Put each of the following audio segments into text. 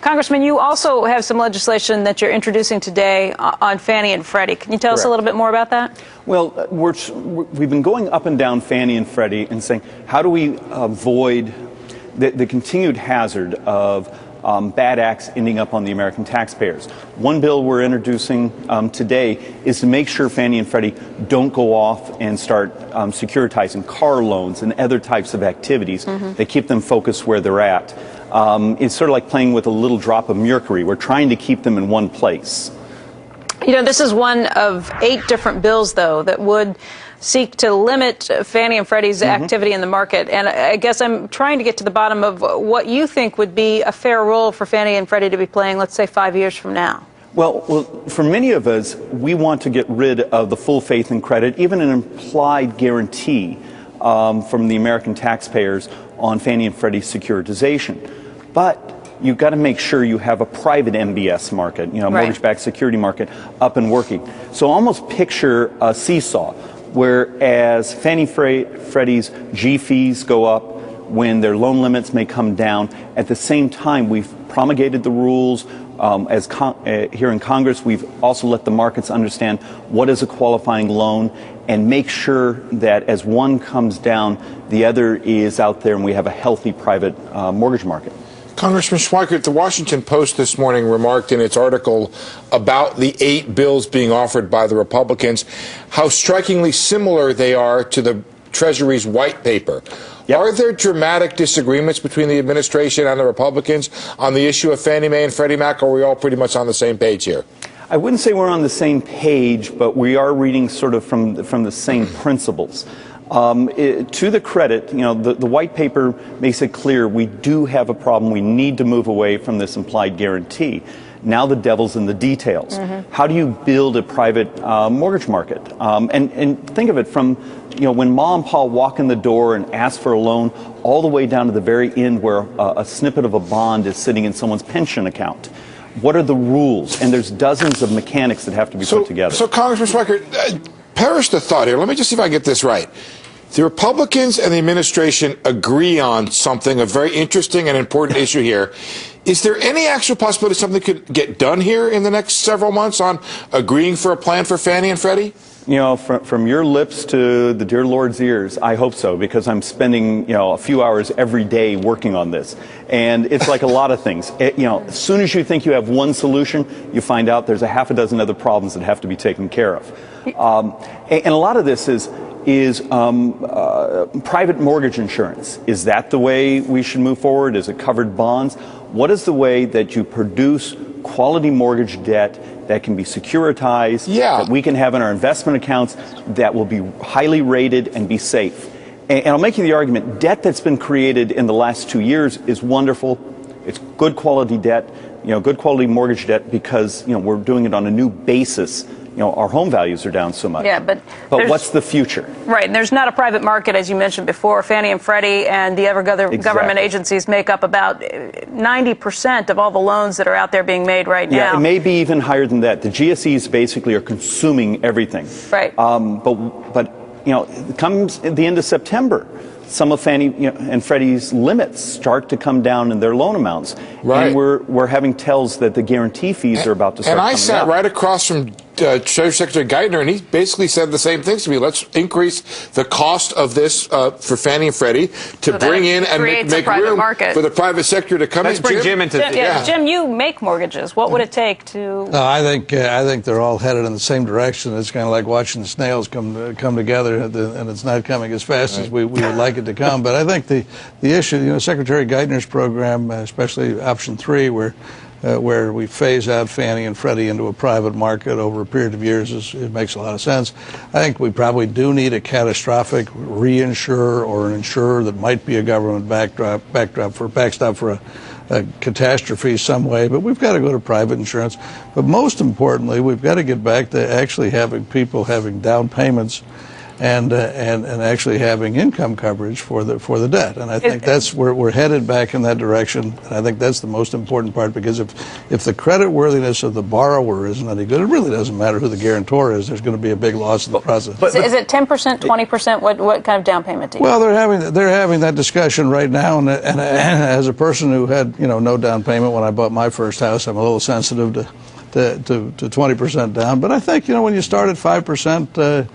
Congressman, you also have some legislation that you're introducing today on Fannie and Freddie. Can you tell us a little bit more about that? Well, we've been going up and down Fannie and Freddie and saying, how do we avoid the continued hazard of bad acts ending up on the American taxpayers? One bill we're introducing today is to make sure Fannie and Freddie don't go off and start securitizing car loans and other types of activities that keep them focused where they're at. It's sort of like playing with a little drop of mercury. We're trying to keep them in one place. You know, this is one of 8 different bills, though, that would seek to limit Fannie and Freddie's activity in the market. And I guess I'm trying to get to the bottom of what you think would be a fair role for Fannie and Freddie to be playing, let's say, 5 years from now. Well, for many of us, we want to get rid of the full faith and credit, even an implied guarantee from the American taxpayers on Fannie and Freddie securitization. But you've got to make sure you have a private MBS market, mortgage-backed security market, up and working. So almost picture a seesaw, whereas Fannie Freddie's G fees go up when their loan limits may come down. At the same time, we've promulgated the rules. Here in Congress, we've also let the markets understand what is a qualifying loan and make sure that as one comes down, the other is out there and we have a healthy private mortgage market. Congressman Schweikert, the Washington Post this morning remarked in its article about the 8 bills being offered by the Republicans, how strikingly similar they are to the Treasury's white paper. Yep. Are there dramatic disagreements between the administration and the Republicans on the issue of Fannie Mae and Freddie Mac, or are we all pretty much on the same page here? I wouldn't say we're on the same page, but we are reading sort of from the same principles. To the credit, the white paper makes it clear we do have a problem. We need to move away from this implied guarantee. Now the devil's in the details. How do you build a private mortgage market? And think of it from, when Ma and Pa walk in the door and ask for a loan, all the way down to the very end where a snippet of a bond is sitting in someone's pension account. What are the rules? And there's dozens of mechanics that have to be put together. So Congressman Schweikert, perish the thought here. Let me just see if I get this right. The Republicans and the administration agree on something, a very interesting and important issue here. Is there any actual possibility something could get done here in the next several months on agreeing for a plan for Fannie and Freddie? From your lips to the dear Lord's ears, I hope so, because I'm spending, a few hours every day working on this. And it's like a lot of things. As soon as you think you have one solution, you find out there's a half a dozen other problems that have to be taken care of. And a lot of this is private mortgage insurance. Is that the way we should move forward? Is it covered bonds? What is the way that you produce quality mortgage debt that can be securitized, that we can have in our investment accounts, that will be highly rated and be safe? And I'll make you the argument, debt that's been created in the last 2 years is wonderful. It's good quality debt, good quality mortgage debt, because, we're doing it on a new basis. Our home values are down so much. Yeah, but what's the future? Right, and there's not a private market, as you mentioned before. Fannie and Freddie and the other government agencies make up about 90% of all the loans that are out there being made right now. Yeah, it may be even higher than that. The GSEs basically are consuming everything. Right. But it comes at the end of September. Some of Fannie and Freddie's limits start to come down in their loan amounts. Right. And we're having tells that the guarantee fees are about to start coming up. And I sat right across from Treasury Secretary Geithner, and he basically said the same things to me. Let's increase the cost of this for Fannie and Freddie to bring in and make room for the private sector to come in. Let's bring Jim into this. Jim, you make mortgages. What would it take to... No, I think they're all headed in the same direction. It's kind of like watching the snails come together, and it's not coming as fast as we would like it to come. But I think the issue, Secretary Geithner's program, especially option 3, where we phase out Fannie and Freddie into a private market over a period of years, it makes a lot of sense. I think we probably do need a catastrophic reinsurer or an insurer that might be a government backstop for a catastrophe some way, but we've got to go to private insurance. But most importantly, we've got to get back to actually having people having down payments and actually having income coverage for the debt. And I think that's where we're headed back in that direction. And I think that's the most important part, because if the credit worthiness of the borrower isn't any good, it really doesn't matter who the guarantor is. There's going to be a big loss in the process. Is it 10%, 20%? What kind of down payment do you? Well, they're having that discussion right now, and as a person who had no down payment when I bought my first house, I'm a little sensitive to 20% down. But I think when you start at 5%.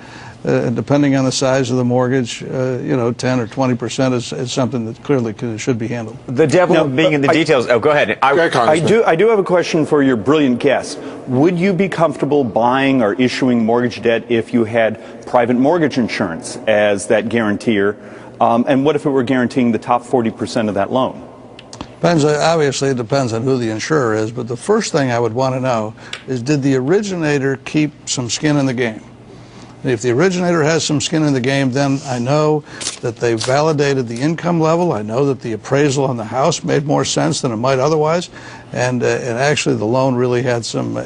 Depending on the size of the mortgage, 10 or 20% is something that clearly should be handled. The devil being in the details. Oh, go ahead. I do have a question for your brilliant guest. Would you be comfortable buying or issuing mortgage debt if you had private mortgage insurance as that guarantor? And what if it were guaranteeing the top 40% of that loan? Obviously, it depends on who the insurer is, but the first thing I would want to know is, did the originator keep some skin in the game? If the originator has some skin in the game, then I know that they validated the income level. I know that the appraisal on the house made more sense than it might otherwise, and actually the loan really had some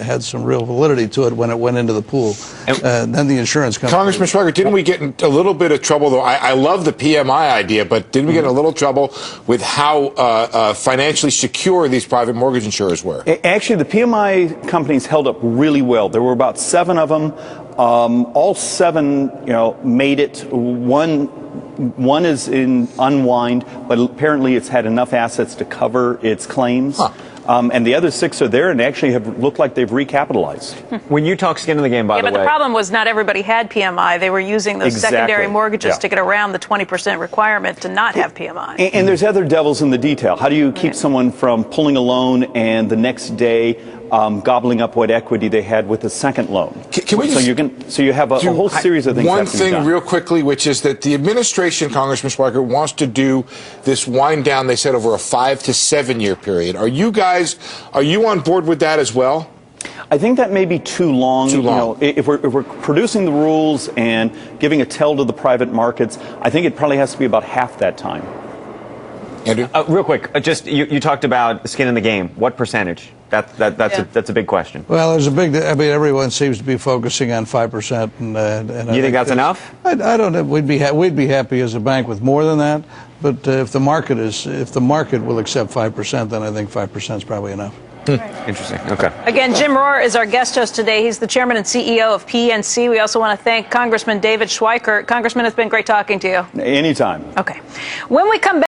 real validity to it when it went into the pool. And then the insurance company. Congressman Schweiger, didn't we get in a little bit of trouble, though? I love the PMI idea, but didn't we get in a little trouble with how financially secure these private mortgage insurers were? Actually, the PMI companies held up really well. There were about 7 of them. All 7, made it. One is in Unwind, but apparently it's had enough assets to cover its claims. Huh. And the other 6 are there and actually have looked like they've recapitalized. When you talk skin in the game, by the way. Yeah, but the problem was not everybody had PMI. They were using those secondary mortgages to get around the 20% requirement to not have PMI. And there's other devils in the detail. How do you keep someone from pulling a loan and the next day gobbling up what equity they had with the second loan? So you have a whole series of things. One thing real quickly, which is that the administration, Congressman Schweiger, wants to do this wind down, they said, over a 5 to 7 year period. Are you on board with that as well? I think that may be too long. Too long. If we're producing the rules and giving a tell to the private markets, I think it probably has to be about half that time. Andrew? Real quick, you talked about skin in the game. What percentage? That's a big question. Well, there's a big. Everyone seems to be focusing on 5%, and you think that's enough? I don't know. We'd be happy as a bank with more than that. But if the market will accept 5%, then I think 5% is probably enough. Interesting. Okay. Again, Jim Rohr is our guest host today. He's the chairman and CEO of PNC. We also want to thank Congressman David Schweiker. Congressman, it's been great talking to you. Anytime. Okay. When we come back.